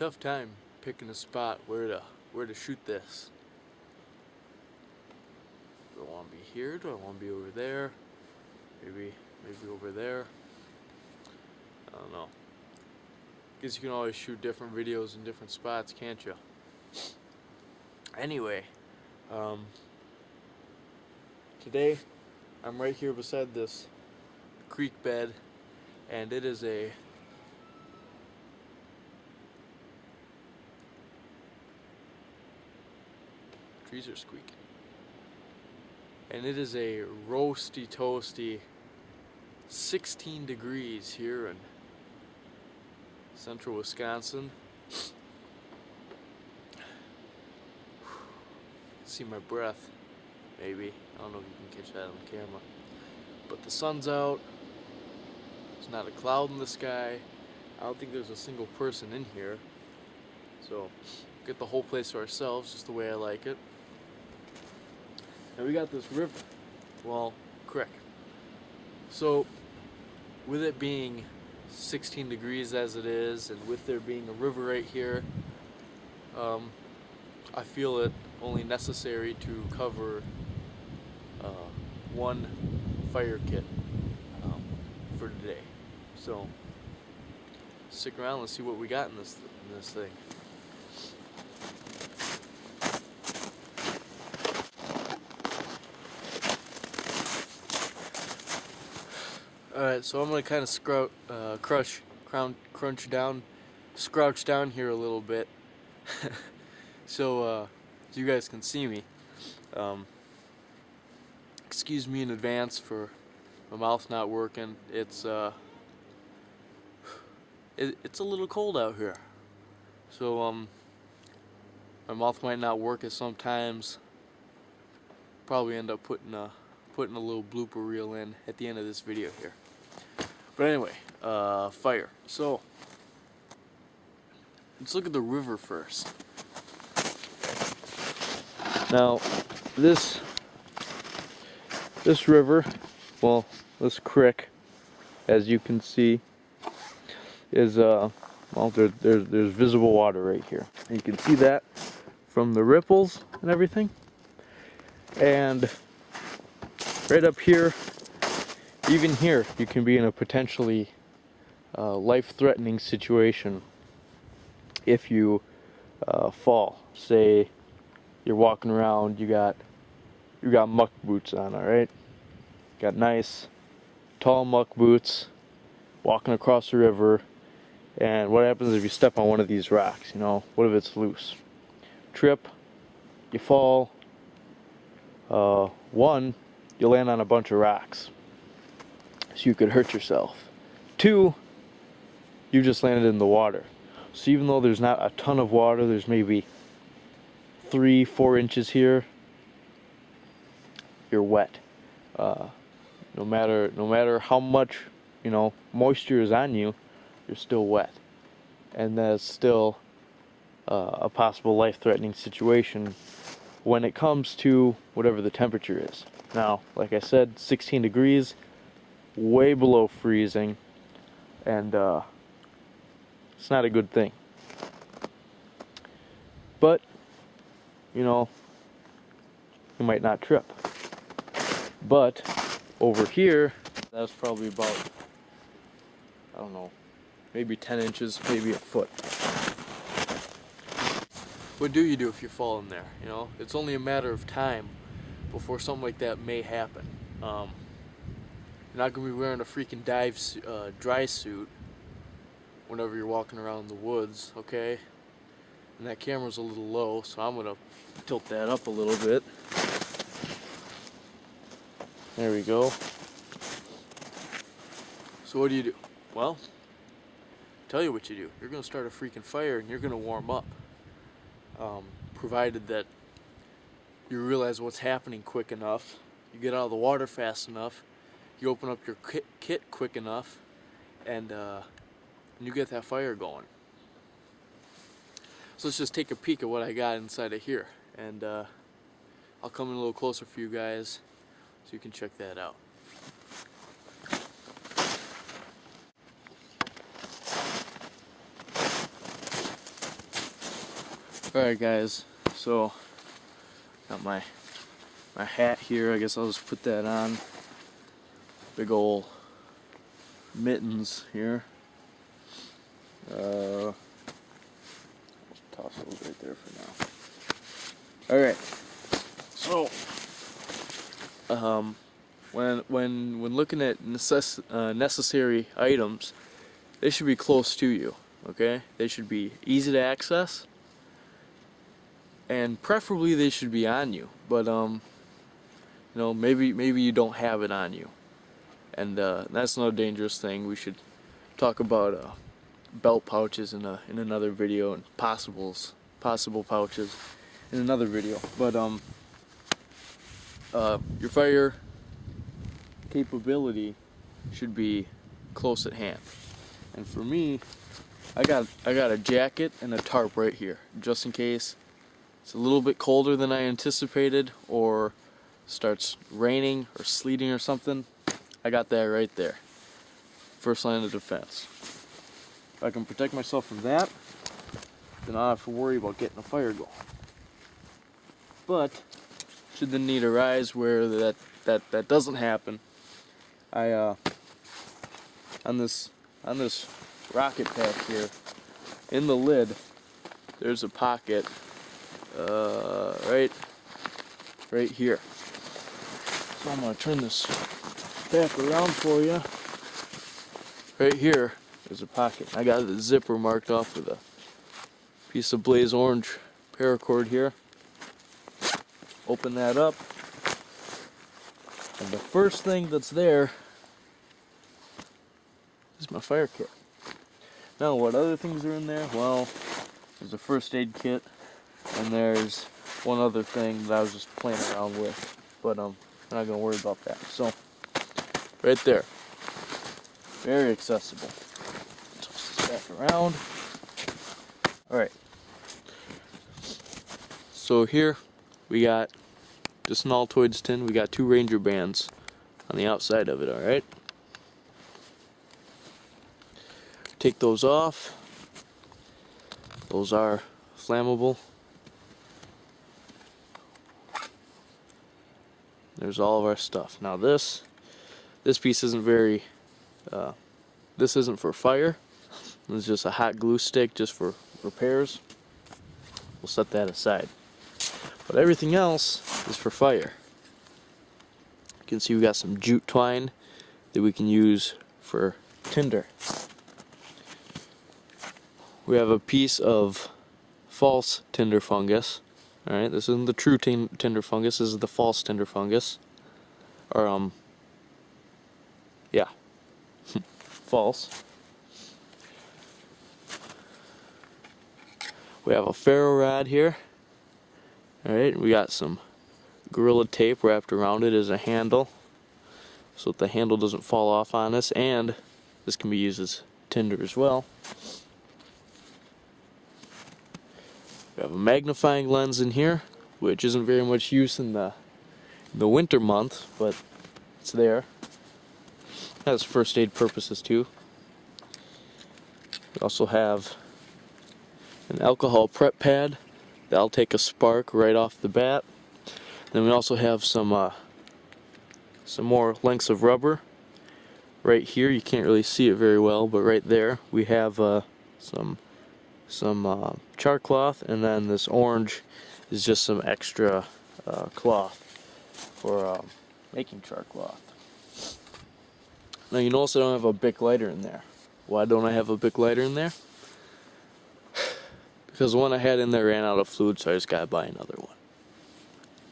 tough time picking a spot where to shoot this. Do I want to be here? Do I want to be over there? Maybe over there. I don't know. Guess you can always shoot different videos in different spots, can't you? Anyway, today I'm right here beside this creek bed, and it is a trees are squeaking. And it is a roasty toasty 16 degrees here in central Wisconsin. See my breath, maybe. I don't know if you can catch that on camera. But the sun's out. There's not a cloud in the sky. I don't think there's a single person in here. So, get the whole place to ourselves, just the way I like it. And we got this river, well, creek. So, with it being 16 degrees as it is, and with there being a river right here, I feel it only necessary to cover one fire kit for today. So, stick around, let's see what we got in this thing. Alright, so I'm going to kind of scrouch down here a little bit so you guys can see me. Excuse me in advance for my mouth not working. It's a little cold out here, so my mouth might not work as sometimes. Probably end up putting a little blooper reel in at the end of this video here. But anyway, fire. So let's look at the river first. Now this river, well, this creek, as you can see, is well, there's visible water right here. And you can see that from the ripples and everything. And right up here, even here, you can be in a potentially life-threatening situation if you fall. Say you're walking around, you got muck boots on, all right? Got nice, tall muck boots, walking across the river, and what happens if you step on one of these rocks? You know, what if it's loose? Trip, you fall. One, you land on a bunch of rocks, so you could hurt yourself. Two, you just landed in the water. So even though there's not a ton of water, there's maybe 3-4 inches here, you're wet. No matter how much, you know, moisture is on you, you're still wet. And that's still a possible life-threatening situation when it comes to whatever the temperature is. Now, like I said, 16 degrees, way below freezing, and it's not a good thing. But, you know, you might not trip. But over here, that's probably about, I don't know, maybe 10 inches, maybe a foot. What do you do if you fall in there? You know, it's only a matter of time before something like that may happen. You're not going to be wearing a freaking dry suit whenever you're walking around the woods, okay? And that camera's a little low, so I'm going to tilt that up a little bit. There we go. So what do? Well, tell you what you do. You're going to start a freaking fire and you're going to warm up. Provided that you realize what's happening quick enough, you get out of the water fast enough, you open up your kit quick enough, and you get that fire going. So let's just take a peek at what I got inside of here, and I'll come in a little closer for you guys so you can check that out. Alright guys, so got my hat here. I guess I'll just put that on. Big ol' mittens here. Toss those right there for now. Alright, so when looking at necessary items, they should be close to you. Okay, they should be easy to access, and preferably they should be on you. But you know, maybe you don't have it on you, and that's not a dangerous thing. We should talk about belt pouches in another video, and possible pouches in another video. But your fire capability should be close at hand. And for me, I got a jacket and a tarp right here, just in case it's a little bit colder than I anticipated, or starts raining or sleeting or something. I got that right there. First line of defense. If I can protect myself from that, then I don't have to worry about getting a fire going. But should the need arise where that doesn't happen, I on this rocket pack here, in the lid, there's a pocket right here. So I'm gonna turn this back around for you. Right here, there's a pocket. I got the zipper marked off with a piece of blaze orange paracord here. Open that up, and the first thing that's there is my fire kit. Now, what other things are in there? Well, there's a first aid kit, and there's one other thing that I was just playing around with, but I'm not gonna worry about that. So, right there, very accessible. Toss this back around. All right. So here we got just an Altoids tin. We got 2 Ranger bands on the outside of it. All right. Take those off. Those are flammable. There's all of our stuff. Now this piece isn't very, this isn't for fire. It's just a hot glue stick just for repairs. We'll set that aside. But everything else is for fire. You can see we got some jute twine that we can use for tinder. We have a piece of false tinder fungus. Alright, this isn't the true tinder fungus, this is the false tinder fungus. Or, yeah. False. We have a ferro rod here. Alright, we got some Gorilla tape wrapped around it as a handle, so that the handle doesn't fall off on us, and this can be used as tinder as well. We have a magnifying lens in here, which isn't very much use in the winter month, but it's there. It has first aid purposes too. We also have an alcohol prep pad that'll take a spark right off the bat. Then we also have some more lengths of rubber right here. You can't really see it very well, but right there we have some char cloth, and then this orange is just some extra cloth for making char cloth. Now you notice I don't have a Bic lighter in there. Why don't I have a Bic lighter in there? Because the one I had in there ran out of fluid, so I just gotta buy another one.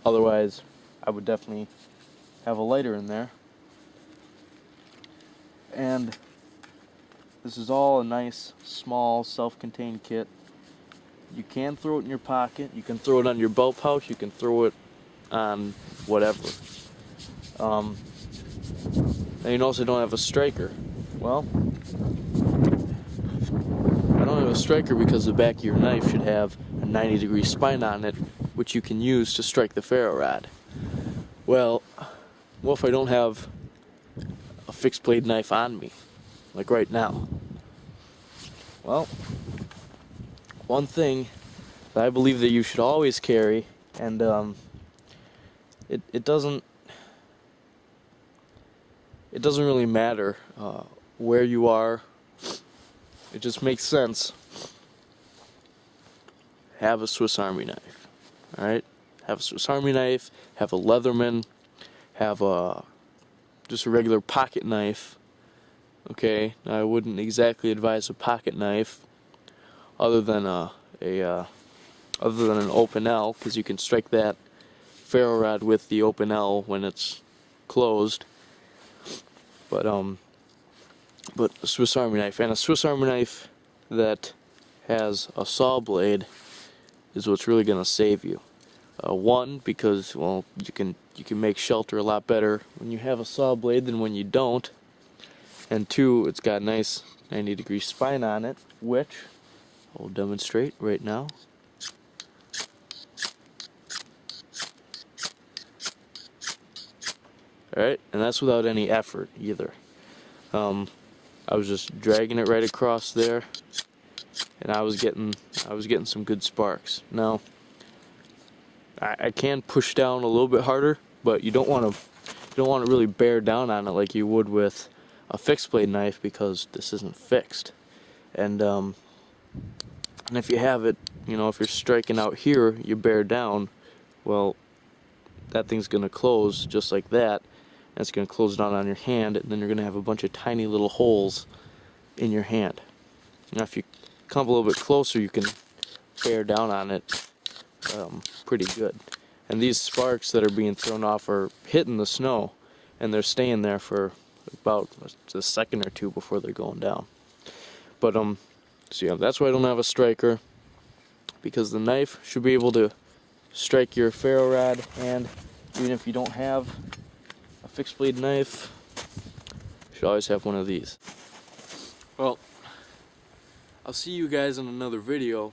Otherwise, I would definitely have a lighter in there. And this is all a nice, small, self-contained kit. You can throw it in your pocket, you can throw it on your belt pouch, you can throw it on whatever. Now you notice I don't have a striker. Well, I don't have a striker because the back of your knife should have a 90-degree spine on it, which you can use to strike the ferro rod. Well, what if I don't have a fixed blade knife on me, like right now? Well, one thing that I believe that you should always carry, and it doesn't really matter where you are. It just makes sense. Have a Swiss Army knife. Alright? Have a Swiss Army knife, have a Leatherman, have just a regular pocket knife. Okay? Now, I wouldn't exactly advise a pocket knife other than an open L, because you can strike that ferro rod with the open L when it's closed. But a Swiss Army knife, and a Swiss Army knife that has a saw blade is what's really gonna save you. One, because well, you can make shelter a lot better when you have a saw blade than when you don't. And two, it's got a nice 90-degree spine on it, which I'll demonstrate right now. Alright, and that's without any effort either. I was just dragging it right across there, and I was getting some good sparks. Now, I can push down a little bit harder, but you don't want to really bear down on it like you would with a fixed blade knife, because this isn't fixed. And if you have it, if you're striking out here, you bear down, well, that thing's gonna close just like that. And it's going to close down on your hand, and then you're going to have a bunch of tiny little holes in your hand. Now if you come up a little bit closer, you can bear down on it pretty good. And these sparks that are being thrown off are hitting the snow, and they're staying there for about a second or two before they're going down. But so yeah, that's why I don't have a striker, because the knife should be able to strike your ferro rod, and even if you don't have a fixed blade knife, you should always have one of these. Well, I'll see you guys in another video.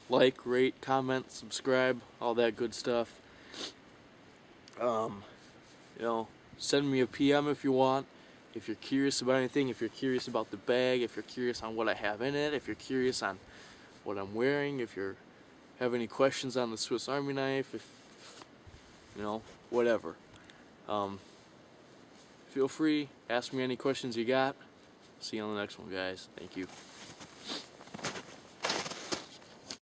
Like, rate, comment, subscribe, all that good stuff. Send me a PM if you want. If you're curious about anything, if you're curious about the bag, if you're curious on what I have in it, if you're curious on what I'm wearing, if you have any questions on the Swiss Army knife, if whatever. Feel free, ask me any questions you got. See you on the next one, guys. Thank you.